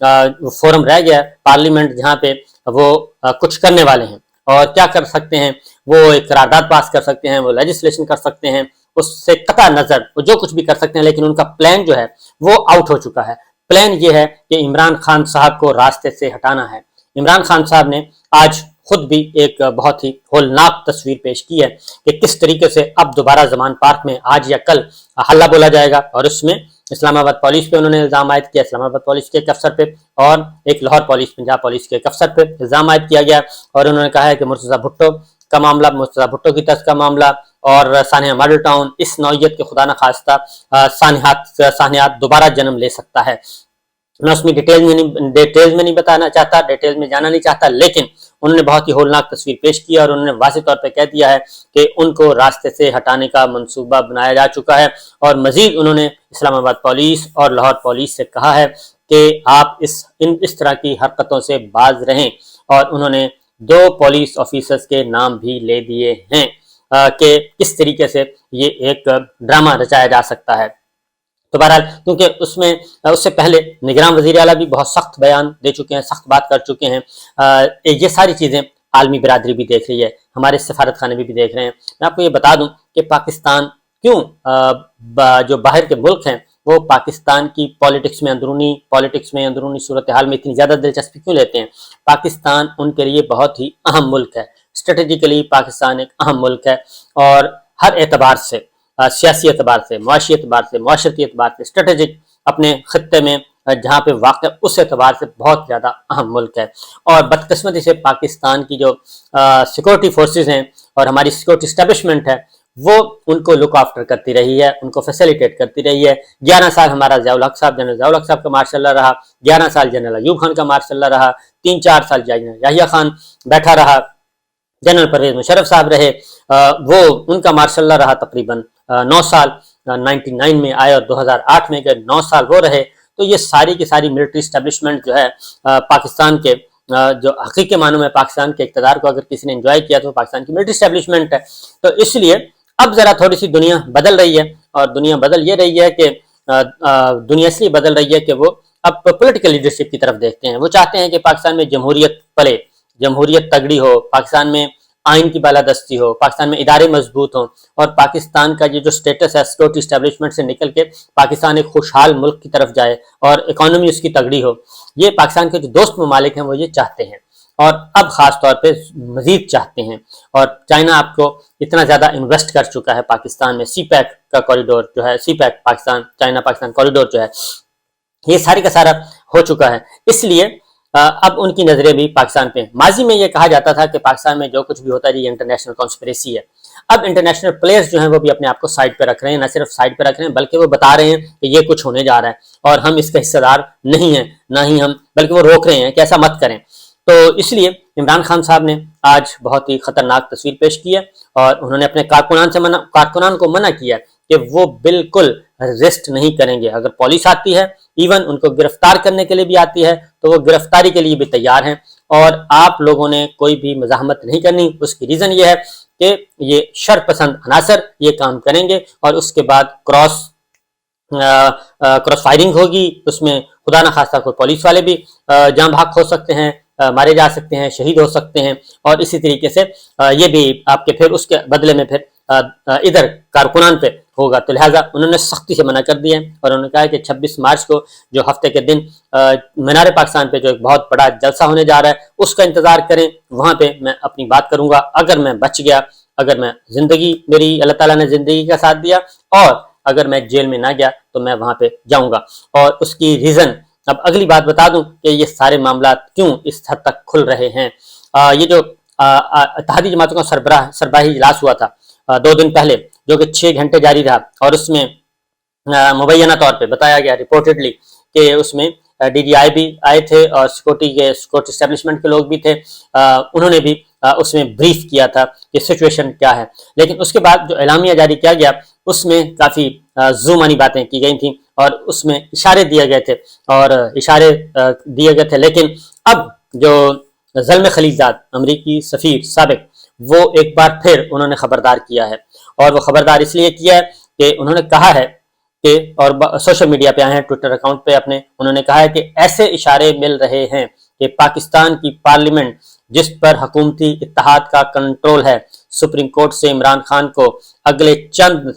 Forum رہ گیا ہے پارلیمنٹ جہاں پہ وہ کچھ کرنے والے ہیں، اور کیا کر سکتے ہیں، وہ ایک قرارداد پاس کر سکتے ہیں، وہ لیجسلیشن کر سکتے ہیں، اس سے قطع نظر وہ جو کچھ بھی کر سکتے ہیں، لیکن ان کا پلان جو ہے وہ آؤٹ ہو چکا ہے۔ پلان یہ ہے کہ عمران خان صاحب کو راستے سے ہٹانا ہے۔ عمران خان صاحب نے آج خود بھی ایک بہت ہی ہولناک تصویر پیش کی ہے کہ کس طریقے سے اب دوبارہ زمان پارک میں آج یا کل حلہ بولا جائے گا، اور اس میں اسلام آباد پولیس پہ انہوں نے الزام عائد کیا، اسلام آباد پولیس کے ایک افسر پہ، اور ایک لاہور پولیس پنجاب پولیس کے ایک افسر پہ الزام عائد کیا گیا، اور انہوں نے کہا ہے کہ مرتضی بھٹو کا معاملہ، مرتضی بھٹو کی طرز کا معاملہ اور سانحہ ماڈل ٹاؤن اس نوعیت کے خدا نخواستہ سانحات دوبارہ جنم لے سکتا ہے۔ میں اس میں ڈیٹیلز میں نہیں بتانا چاہتا، ڈیٹیلز میں جانا نہیں چاہتا، لیکن انہوں نے بہت ہی ہولناک تصویر پیش کی، اور انہوں نے واضح طور پہ کہہ دیا ہے کہ ان کو راستے سے ہٹانے کا منصوبہ بنایا جا چکا ہے، اور مزید انہوں نے اسلام آباد پولیس اور لاہور پولیس سے کہا ہے کہ آپ اس طرح کی حرکتوں سے باز رہیں، اور انہوں نے 2 پولیس آفیسرز کے نام بھی لے دیے ہیں کہ کس طریقے سے یہ ایک ڈرامہ رچایا جا سکتا ہے۔ تو بہرحال کیونکہ اس سے پہلے نگراں وزیر اعلیٰ بھی بہت سخت بیان دے چکے ہیں، سخت بات کر چکے ہیں، یہ ساری چیزیں عالمی برادری بھی دیکھ رہی ہے، ہمارے سفارت خانے بھی دیکھ رہے ہیں۔ میں آپ کو یہ بتا دوں کہ پاکستان کیوں جو باہر کے ملک ہیں وہ پاکستان کی پالیٹکس میں اندرونی صورتحال میں اتنی زیادہ دلچسپی کیوں لیتے ہیں۔ پاکستان ان کے لیے بہت ہی اہم ملک ہے، اسٹریٹجیکلی پاکستان ایک اہم ملک ہے، اور ہر اعتبار سے، سیاسی اعتبار سے، معاشی اعتبار سے، معاشرتی اعتبار سے، اسٹریٹجک اپنے خطے میں جہاں پہ واقع اس اعتبار سے بہت زیادہ اہم ملک ہے۔ اور بدقسمتی سے پاکستان کی جو سیکورٹی فورسز ہیں اور ہماری سیکورٹی اسٹیبلشمنٹ ہے وہ ان کو لک آفٹر کرتی رہی ہے، ان کو فیسیلیٹیٹ کرتی رہی ہے۔ 11 سال ہمارا ضیاء الحق صاحب، جنرل ضیاء الحق صاحب کا مارشل لا رہا، 11 سال جنرل ایوب خان کا مارشل لا رہا، 3-4 سال یحییٰ خان بیٹھا رہا، جنرل پرویز مشرف صاحب رہے، وہ ان کا مارشل لا رہا تقریباً 9 سال، 99 میں آئے اور 2008 میں گئے، 9 سال وہ رہے۔ تو یہ ساری کی ساری ملٹری اسٹیبلشمنٹ جو ہے پاکستان کے جو حقیقی معنوں میں پاکستان کے اقتدار کو اگر کسی نے انجوائے کیا تو پاکستان کی ملٹری اسٹیبلشمنٹ ہے۔ تو اس لیے اب ذرا تھوڑی سی دنیا بدل رہی ہے، اور دنیا بدل یہ رہی ہے کہ دنیا اس لیے بدل رہی ہے کہ وہ اب پولیٹیکل لیڈرشپ کی طرف دیکھتے ہیں۔ وہ چاہتے ہیں کہ پاکستان میں جمہوریت پلے، جمہوریت تگڑی ہو، پاکستان میں آئین کی بالادستی ہو، پاکستان میں ادارے مضبوط ہوں، اور پاکستان کا یہ جو سٹیٹس ہے سیکورٹی اسٹیبلشمنٹ سے نکل کے پاکستان ایک خوشحال ملک کی طرف جائے اور اکانومی اس کی تگڑی ہو۔ یہ پاکستان کے جو دوست ممالک ہیں وہ یہ چاہتے ہیں، اور اب خاص طور پہ مزید چاہتے ہیں۔ اور چائنا آپ کو اتنا زیادہ انویسٹ کر چکا ہے پاکستان میں، سی پیک کا کوریڈور جو ہے، CPEC Pakistan China Pakistan corridor جو ہے، یہ ساری کا سارا ہو چکا ہے۔ اس لیے اب ان کی نظریں بھی پاکستان پہ ہیں۔ ماضی میں یہ کہا جاتا تھا کہ پاکستان میں جو کچھ بھی ہوتا ہے یہ انٹرنیشنل کانسپریسی ہے۔ اب انٹرنیشنل پلیئرز جو ہیں وہ بھی اپنے آپ کو سائڈ پہ رکھ رہے ہیں، نہ صرف سائڈ پہ رکھ رہے ہیں بلکہ وہ بتا رہے ہیں کہ یہ کچھ ہونے جا رہا ہے اور ہم اس کا حصہ دار نہیں ہیں، نہ ہی ہم، بلکہ وہ روک رہے ہیں کہ ایسا مت کریں۔ تو اس لیے عمران خان صاحب نے آج بہت ہی خطرناک تصویر پیش کی ہے، اور انہوں نے اپنے کارکنان کو منع کیا کہ وہ بالکل ریسٹ نہیں کریں گے۔ اگر پولیس آتی ہے، ایون ان کو گرفتار کرنے کے لیے بھی آتی ہے، تو وہ گرفتاری کے لیے بھی تیار ہیں، اور آپ لوگوں نے کوئی بھی مزاحمت نہیں کرنی۔ اس کی ریزن یہ ہے کہ یہ شر پسند عناصر یہ کام کریں گے، اور اس کے بعد کراس فائرنگ ہوگی، اس میں خدا نخواستہ کوئی پولیس والے بھی جاں بحق ہو سکتے ہیں، مارے جا سکتے ہیں، شہید ہو سکتے ہیں، اور اسی طریقے سے یہ بھی آپ کے پھر اس کے بدلے میں پھر ادھر کارکنان پہ ہوگا۔ تو لہٰذا انہوں نے سختی سے منع کر دیا ہے، اور انہوں نے کہا ہے کہ 26 مارچ کو جو ہفتے کے دن مینار پاکستان پہ جو ایک بہت بڑا جلسہ ہونے جا رہا ہے اس کا انتظار کریں، وہاں پہ میں اپنی بات کروں گا۔ اگر میں بچ گیا، اگر میں میری اللہ تعالیٰ نے زندگی کا ساتھ دیا، اور اگر میں جیل میں نہ گیا تو میں وہاں پہ جاؤں گا۔ اور اس کی ریزن اب اگلی بات بتا دوں کہ یہ سارے معاملات کیوں اس حد تک کھل رہے ہیں۔ یہ جو اتحادی جماعتوں کا سربراہی اجلاس ہوا تھا 2 دن پہلے، جو کہ 6 گھنٹے جاری رہا، اور اس میں مبینہ طور پہ بتایا گیا ریپورٹڈلی کہ اس میں ڈی جی آئی بھی آئے تھے اور سیکورٹی اسٹیبلشمنٹ کے لوگ بھی تھے، انہوں نے بھی اس میں بریف کیا تھا کہ سچویشن کیا ہے۔ لیکن اس کے بعد جو اعلامیہ جاری کیا گیا اس میں کافی زومانی باتیں کی گئی تھیں، اور اس میں اشارے دیے گئے تھے، لیکن اب جو زلمے خلیلزاد امریکی سفیر سابق، وہ ایک بار پھر انہوں نے خبردار کیا ہے، اور وہ خبردار اس لیے کیا ہے کہ انہوں نے کہا ہے کہ اور سوشل میڈیا پہ آئے ہیں ٹویٹر اکاؤنٹ پہ اپنے، انہوں نے کہا ہے کہ ایسے اشارے مل رہے ہیں کہ پاکستان کی پارلیمنٹ جس پر حکومتی اتحاد کا کنٹرول ہے، سپریم کورٹ سے عمران خان کو اگلے چند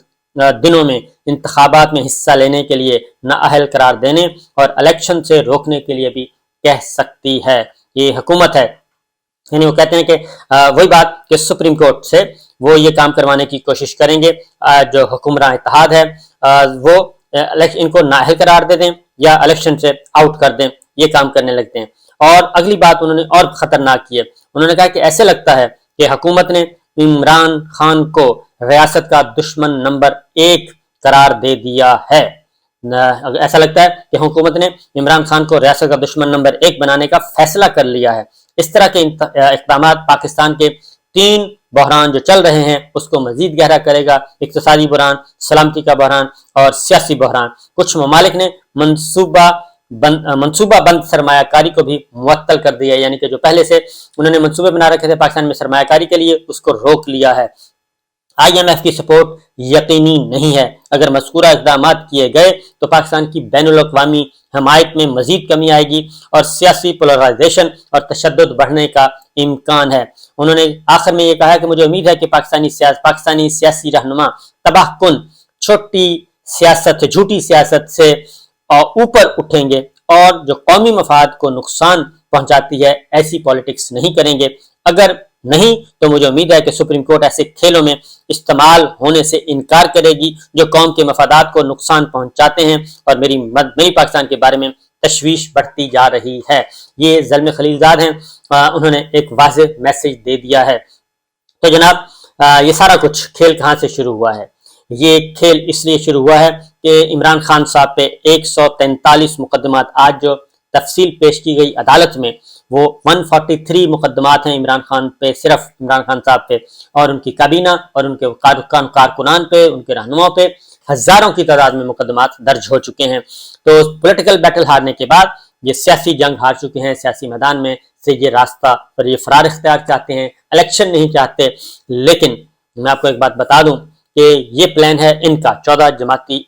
دنوں میں انتخابات میں حصہ لینے کے لیے نااہل قرار دینے اور الیکشن سے روکنے کے لیے بھی کہہ سکتی ہے۔ یہ حکومت ہے، یعنی وہ کہتے ہیں کہ وہی بات کہ سپریم کورٹ سے وہ یہ کام کروانے کی کوشش کریں گے، جو حکمراں اتحاد ہے وہ ان کو نااہل قرار دے دیں یا الیکشن سے آؤٹ کر دیں، یہ کام کرنے لگتے ہیں۔ اور اگلی بات انہوں نے اور خطرناک کی ہے، انہوں نے کہا کہ ایسے لگتا ہے کہ حکومت نے عمران خان کو ریاست کا دشمن نمبر 1 قرار دے دیا ہے۔ ایسا لگتا ہے کہ حکومت نے عمران خان کو ریاست کا دشمن نمبر 1 بنانے کا فیصلہ کر لیا ہے۔ اس طرح کے اقدامات پاکستان کے 3 بحران جو چل رہے ہیں اس کو مزید گہرا کرے گا، اقتصادی بحران، سلامتی کا بحران اور سیاسی بحران۔ کچھ ممالک نے منصوبہ بند سرمایہ کاری کو بھی معطل کر دیا ہے، یعنی کہ جو پہلے سے انہوں نے منصوبے بنا رکھے تھے پاکستان میں سرمایہ کاری کے لیے، اس کو روک لیا ہے۔ IMF کی سپورٹ یقینی نہیں ہے، اگر مذکورہ اقدامات کیے گئے تو پاکستان کی بین الاقوامی حمایت میں مزید کمی آئے گی اور سیاسی پولرائزیشن اور تشدد بڑھنے کا امکان ہے۔ انہوں نے آخر میں یہ کہا کہ مجھے امید ہے کہ پاکستانی سیاسی رہنما تباہ کن جھوٹی سیاست سے اوپر اٹھیں گے اور جو قومی مفاد کو نقصان پہنچاتی ہے ایسی پالیٹکس نہیں کریں گے۔ اگر نہیں تو مجھے امید ہے کہ سپریم کورٹ ایسے کھیلوں میں استعمال ہونے سے انکار کرے گی جو قوم کے مفادات کو نقصان پہنچاتے ہیں، اور میری پاکستان کے بارے میں تشویش بڑھتی جا رہی ہے۔ یہ زلمے خلیلزاد ہیں، انہوں نے ایک واضح میسج دے دیا ہے۔ تو جناب یہ سارا کچھ کھیل کہاں سے شروع ہوا ہے؟ یہ کھیل اس لیے شروع ہوا ہے کہ عمران خان صاحب پہ 143 مقدمات، آج جو تفصیل پیش کی گئی عدالت میں وہ 143 مقدمات ہیں عمران خان پہ، صرف عمران خان صاحب پہ، اور ان کی کابینہ اور ان کے کارکنان پہ، ان کے رہنماؤں پہ ہزاروں کی تعداد میں مقدمات درج ہو چکے ہیں۔ تو پولیٹیکل بیٹل ہارنے کے بعد یہ سیاسی جنگ ہار چکے ہیں، سیاسی میدان میں سے یہ راستہ اور یہ فرار اختیار چاہتے ہیں، الیکشن نہیں چاہتے۔ لیکن میں آپ کو ایک بات بتا دوں کہ یہ پلان ہے ان کا 14 جماعتی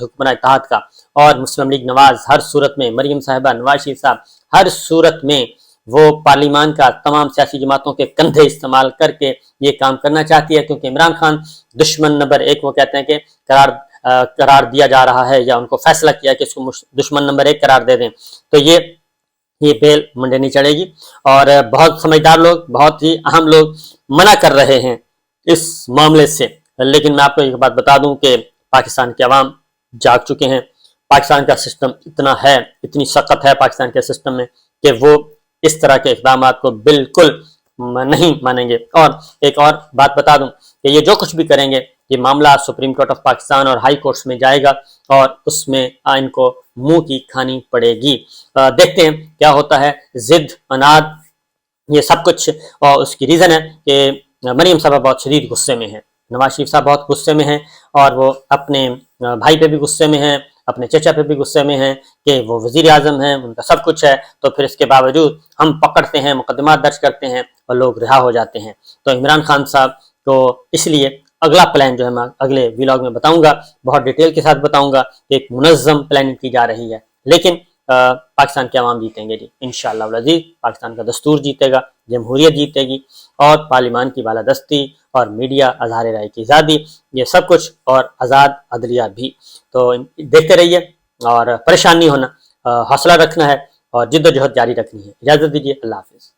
حکمراں اتحاد کا، اور مسلم لیگ نواز ہر صورت میں، مریم صاحبہ، نواز شریف صاحب ہر صورت میں وہ پارلیمان کا تمام سیاسی جماعتوں کے کندھے استعمال کر کے یہ کام کرنا چاہتی ہے، کیونکہ عمران خان دشمن نمبر 1 وہ کہتے ہیں کہ قرار دیا جا رہا ہے، یا ان کو فیصلہ کیا کہ اس کو دشمن نمبر 1 قرار دے دیں۔ تو یہ بیل منڈے نہیں چڑھے گی، اور بہت سمجھدار لوگ، بہت ہی اہم لوگ منع کر رہے ہیں اس معاملے سے۔ لیکن میں آپ کو ایک بات بتا دوں کہ پاکستان کے عوام جاگ چکے ہیں۔ پاکستان کا سسٹم اتنی سخت ہے پاکستان کے سسٹم میں کہ وہ اس طرح کے اقدامات کو بالکل نہیں مانیں گے۔ اور ایک اور بات بتا دوں کہ یہ جو کچھ بھی کریں گے یہ معاملہ سپریم کورٹ آف پاکستان اور ہائی کورٹس میں جائے گا، اور اس میں ان کو منہ کی کھانی پڑے گی۔ دیکھتے ہیں کیا ہوتا ہے۔ ضد، اناد، یہ سب کچھ، اور اس کی ریزن ہے کہ مریم صاحبہ بہت شدید غصے میں ہیں، نواز شریف صاحب بہت غصے میں ہیں، اور وہ اپنے بھائی پہ بھی غصے میں ہیں، اپنے چچا پہ بھی غصے میں ہیں کہ وہ وزیر اعظم ہیں، ان کا سب کچھ ہے، تو پھر اس کے باوجود ہم پکڑتے ہیں، مقدمات درج کرتے ہیں اور لوگ رہا ہو جاتے ہیں۔ تو عمران خان صاحب کو اس لیے اگلا پلان جو ہے میں اگلے ویلاگ میں بتاؤں گا، بہت ڈیٹیل کے ساتھ بتاؤں گا کہ ایک منظم پلاننگ کی جا رہی ہے، لیکن پاکستان کے عوام جیتیں گے جی انشاءاللہ العزیز۔ پاکستان کا دستور جیتے گا، جمہوریت جیتے گی، اور پارلیمان کی بالادستی اور میڈیا، اظہار رائے کی آزادی، یہ سب کچھ، اور آزاد عدلیہ بھی۔ تو دیکھتے رہیے اور پریشان نہیں ہونا، حوصلہ رکھنا ہے اور جد و جہد جاری رکھنی ہے۔ اجازت دیجیے، اللہ حافظ۔